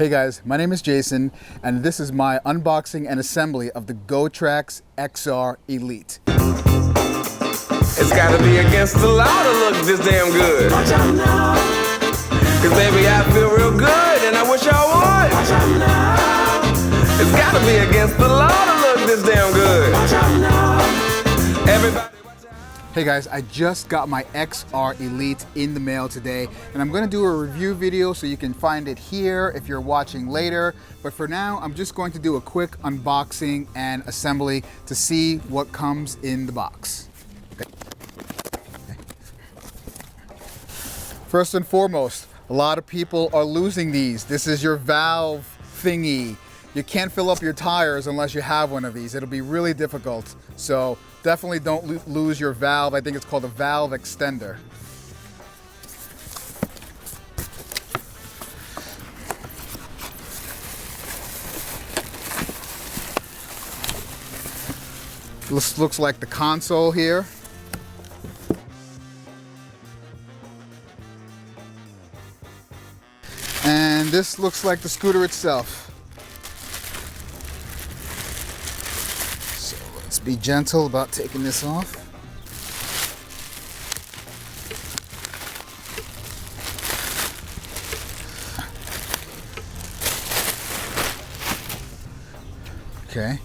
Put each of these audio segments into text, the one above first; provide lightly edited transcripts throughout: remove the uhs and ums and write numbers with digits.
Hey guys, my name is Jason, and this is my unboxing and assembly of the Gotrax XR Elite. It's gotta be against the law to look this damn good. Watch out now. Cause baby, I feel real good and I wish I would. Watch out now. It's gotta be against the law to look this damn good. Watch out now. Everybody. Hey guys, I just got my XR Elite in the mail today, and I'm gonna do a review video so you can find it here if you're watching later. But for now, I'm just going to do a quick unboxing and assembly to see what comes in the box. Okay. First and foremost, a lot of people are losing these. This is your valve thingy. You can't fill up your tires unless you have one of these. It'll be really difficult. So definitely don't lose your valve. I think it's called a valve extender. This looks like the console here. And this looks like the scooter itself. So let's be gentle about taking this off. Okay.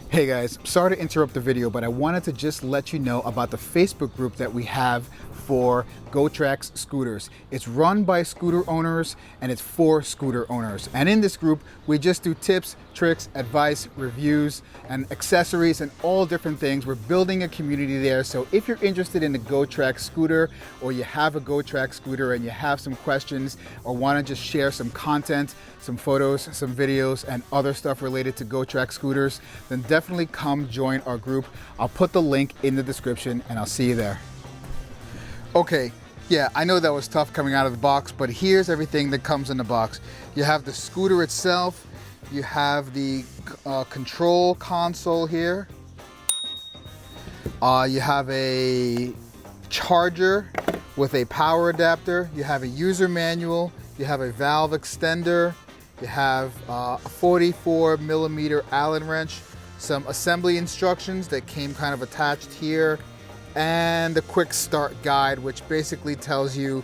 Hey guys, sorry to interrupt the video, but I wanted to just let you know about the Facebook group that we have for Gotrax scooters. It's run by scooter owners and it's for scooter owners. And in this group, we just do tips, tricks, advice, reviews, and accessories and all different things. We're building a community there. So if you're interested in a Gotrax scooter, or you have a Gotrax scooter and you have some questions or want to just share some content, some photos, some videos, and other stuff related to Gotrax scooters, then definitely come join our group. I'll put the link in the description and I'll see you there. Okay, yeah, I know that was tough coming out of the box, but here's everything that comes in the box. You have the scooter itself, you have the control console here, you have a charger with a power adapter, you have a user manual, you have a valve extender, you have a 44mm Allen wrench, some assembly instructions that came kind of attached here, and the quick start guide, which basically tells you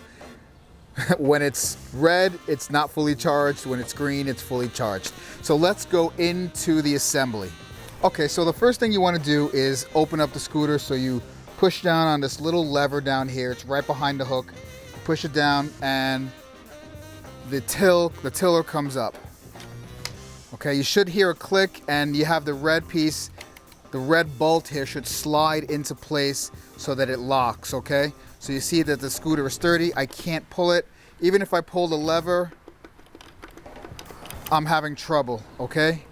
when it's red, it's not fully charged. When it's green, it's fully charged. So let's go into the assembly. Okay, so the first thing you want to do is open up the scooter. So you push down on this little lever down here. It's right behind the hook. Push it down and the tiller comes up. Okay, you should hear a click and you have the red piece. The red bolt here should slide into place so that it locks, okay? So you see that the scooter is sturdy. I can't pull it. Even if I pull the lever, I'm having trouble, okay?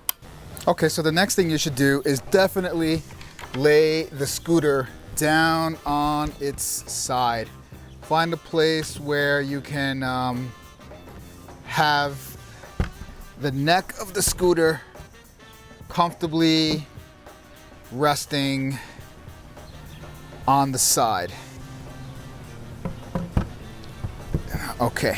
Okay, so the next thing you should do is definitely lay the scooter down on its side. Find a place where you can have the neck of the scooter comfortably resting on the side. Okay,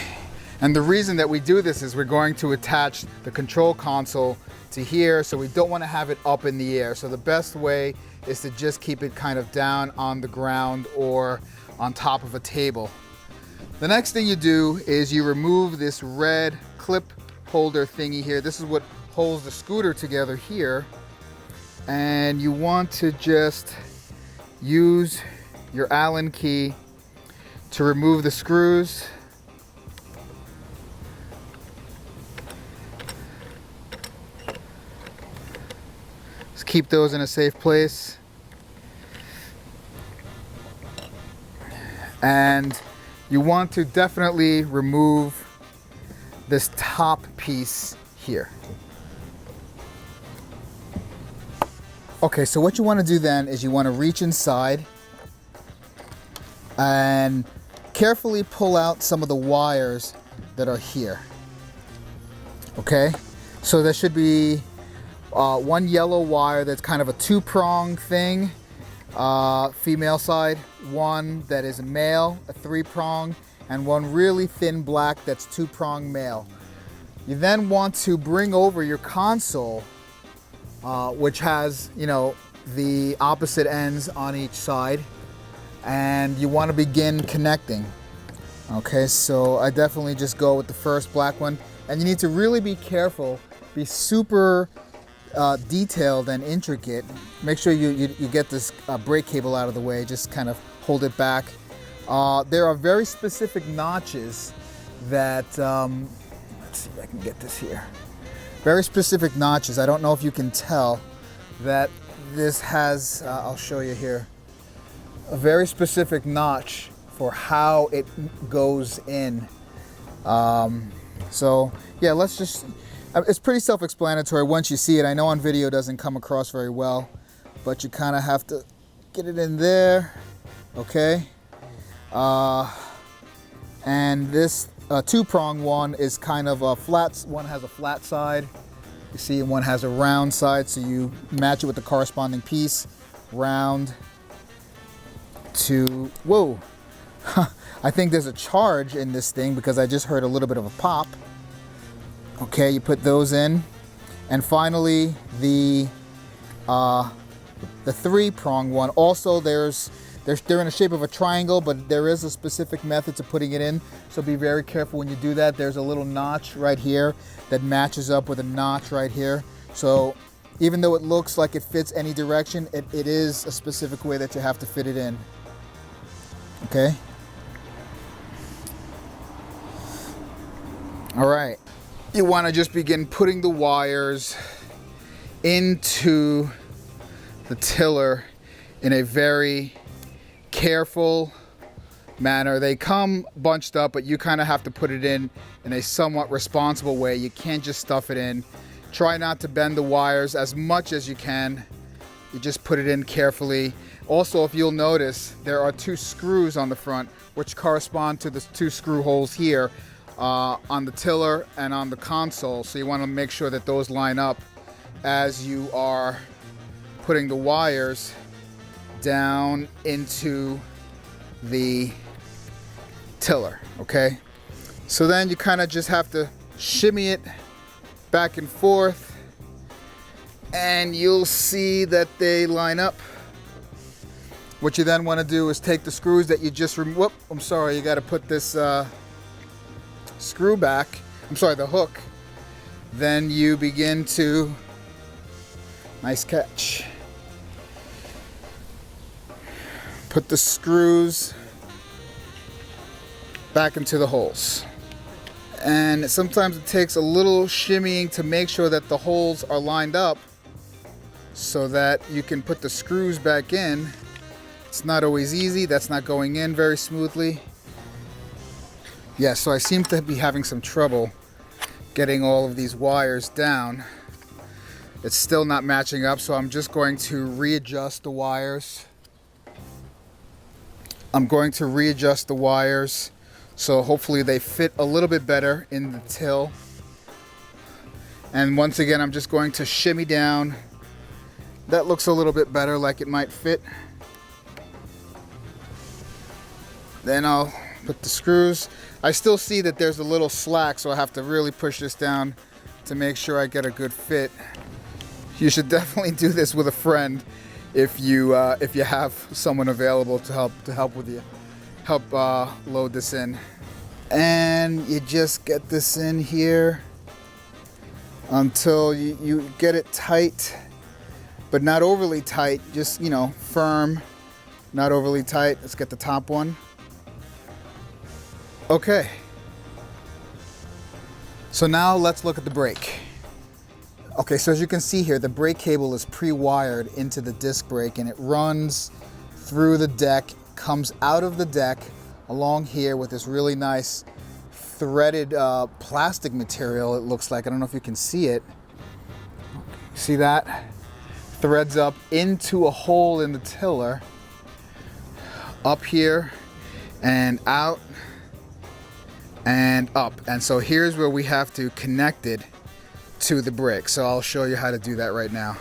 and the reason that we do this is we're going to attach the control console to here, so we don't want to have it up in the air. So the best way is to just keep it kind of down on the ground or on top of a table. The next thing you do is you remove this red clip holder thingy here. This is what holds the scooter together here. And you want to just use your Allen key to remove the screws. Just keep those in a safe place. And you want to definitely remove this top piece here. Okay, so what you want to do then is you want to reach inside and carefully pull out some of the wires that are here. Okay, so there should be one yellow wire that's kind of a two-prong thing, female side, one that is a male, a three-prong, and one really thin black that's two-prong male. You then want to bring over your console, which has, you know, the opposite ends on each side, and you want to begin connecting. Okay, so I definitely just go with the first black one, and you need to really be careful, be super detailed and intricate. Make sure you get this brake cable out of the way, just kind of hold it back. There are very specific notches that, let's see if I can get this here. Very specific notches. I don't know if you can tell that this has, I'll show you here, a very specific notch for how it goes in. So yeah, let's just, it's pretty self-explanatory once you see it. I know on video it doesn't come across very well, but you kind of have to get it in there, okay? And this two-prong one is kind of a flat, one has a flat side, you see, one has a round side, so you match it with the corresponding piece, round to, whoa, I think there's a charge in this thing because I just heard a little bit of a pop. Okay, you put those in. And finally, the three-prong one. Also, they're in the shape of a triangle, but there is a specific method to putting it in. So be very careful when you do that. There's a little notch right here that matches up with a notch right here. So even though it looks like it fits any direction, it is a specific way that you have to fit it in. Okay. All right. You want to just begin putting the wires into the tiller in a very careful manner. They come bunched up, but you kind of have to put it in a somewhat responsible way. You can't just stuff it in. Try not to bend the wires as much as you can. You just put it in carefully. Also, if you'll notice, there are two screws on the front which correspond to the two screw holes here on the tiller and on the console. So you want to make sure that those line up as you are putting the wires down into the tiller, okay? So then you kind of just have to shimmy it back and forth, and you'll see that they line up. What you then want to do is take the screws that you just removed. I'm sorry, you got to put this screw back. I'm sorry, the hook. Then you begin to, nice catch. Put the screws back into the holes. And sometimes it takes a little shimmying to make sure that the holes are lined up so that you can put the screws back in. It's not always easy. That's not going in very smoothly. Yeah, so I seem to be having some trouble getting all of these wires down. It's still not matching up, so I'm just going to readjust the wires. I'm going to readjust the wires so hopefully they fit a little bit better in the till. And once again, I'm just going to shimmy down. That looks a little bit better, like it might fit. Then I'll put the screws. I still see that there's a little slack, so I have to really push this down to make sure I get a good fit. You should definitely do this with a friend if you have someone available to help with you, load this in. And you just get this in here until you get it tight, but not overly tight, just, you know, firm, not overly tight. Let's get the top one. Okay, so now let's look at the brake. Okay, so as you can see here, the brake cable is pre-wired into the disc brake, and it runs through the deck, comes out of the deck along here with this really nice threaded plastic material, it looks like. I don't know if you can see it. See that? Threads up into a hole in the tiller, up here and out and up. And so here's where we have to connect it to the brake. So I'll show you how to do that right now.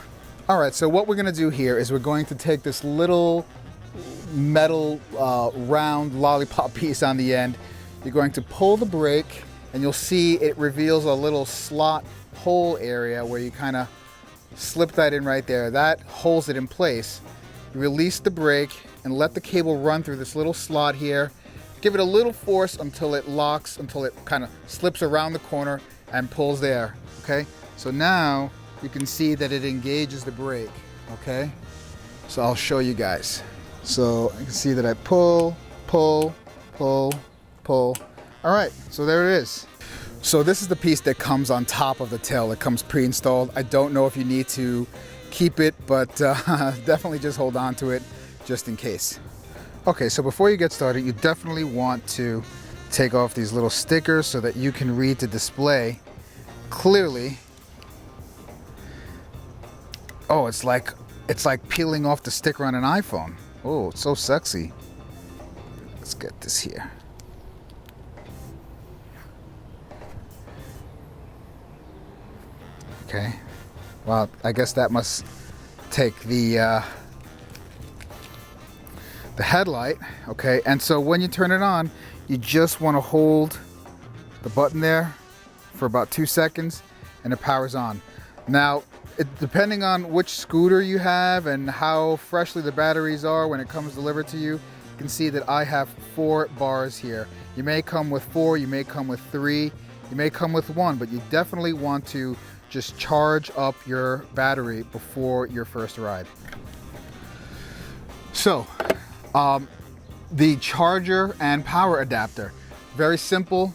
All right, so what we're gonna do here is we're going to take this little metal round lollipop piece on the end. You're going to pull the brake and you'll see it reveals a little slot hole area where you kind of slip that in right there. That holds it in place. You release the brake and let the cable run through this little slot here. Give it a little force until it locks, until it kind of slips around the corner and pulls there, okay? So now you can see that it engages the brake, okay? So I'll show you guys. So you can see that I pull, pull, pull, pull. All right, so there it is. So this is the piece that comes on top of the tail. It comes pre-installed. I don't know if you need to keep it, but definitely just hold on to it just in case. Okay, so before you get started, you definitely want to take off these little stickers so that you can read the display clearly. Oh, it's like peeling off the sticker on an iPhone. Oh, it's so sexy. Let's get this here. Okay, well, I guess that must take the headlight, okay? And so when you turn it on, you just want to hold the button there for about 2 seconds and it powers on. Now, depending on which scooter you have and how freshly the batteries are when it comes delivered to you, you can see that I have 4 bars here. You may come with 4, you may come with 3, you may come with 1, but you definitely want to just charge up your battery before your first ride. So, the charger and power adapter, very simple.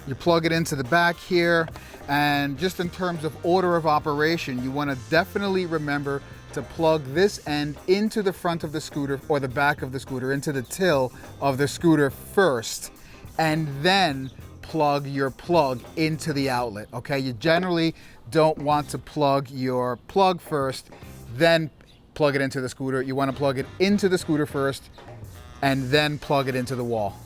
You plug it into the back here, and just in terms of order of operation, you want to definitely remember to plug this end into the front of the scooter or the back of the scooter, into the till of the scooter first, and then plug your plug into the outlet, okay? You generally don't want to plug your plug first, then plug it into the scooter. You want to plug it into the scooter first, and then plug it into the wall.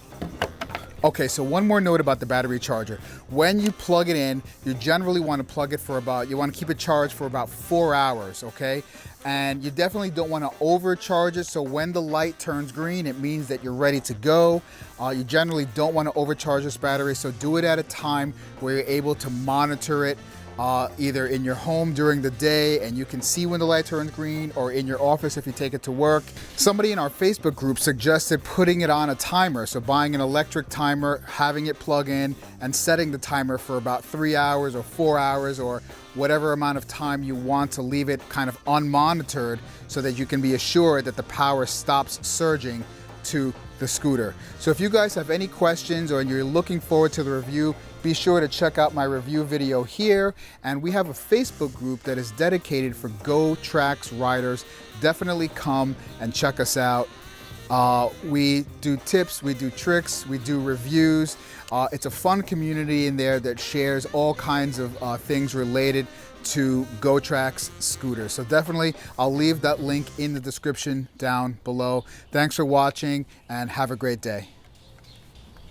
Okay, so one more note about the battery charger. When you plug it in, you generally want to plug it for you want to keep it charged for about 4 hours, okay? And you definitely don't want to overcharge it, so when the light turns green, it means that you're ready to go. You generally don't want to overcharge this battery, so do it at a time where you're able to monitor it, either in your home during the day and you can see when the light turns green, or in your office if you take it to work. Somebody in our Facebook group suggested putting it on a timer, so buying an electric timer, having it plug in, and setting the timer for about 3 hours or 4 hours or whatever amount of time you want to leave it kind of unmonitored, so that you can be assured that the power stops surging to the scooter. So if you guys have any questions or you're looking forward to the review, be sure to check out my review video here. And we have a Facebook group that is dedicated for Gotrax riders. Definitely come and check us out. We do tips, we do tricks, we do reviews. It's a fun community in there that shares all kinds of things related to Gotrax scooters. So definitely, I'll leave that link in the description down below. Thanks for watching and have a great day.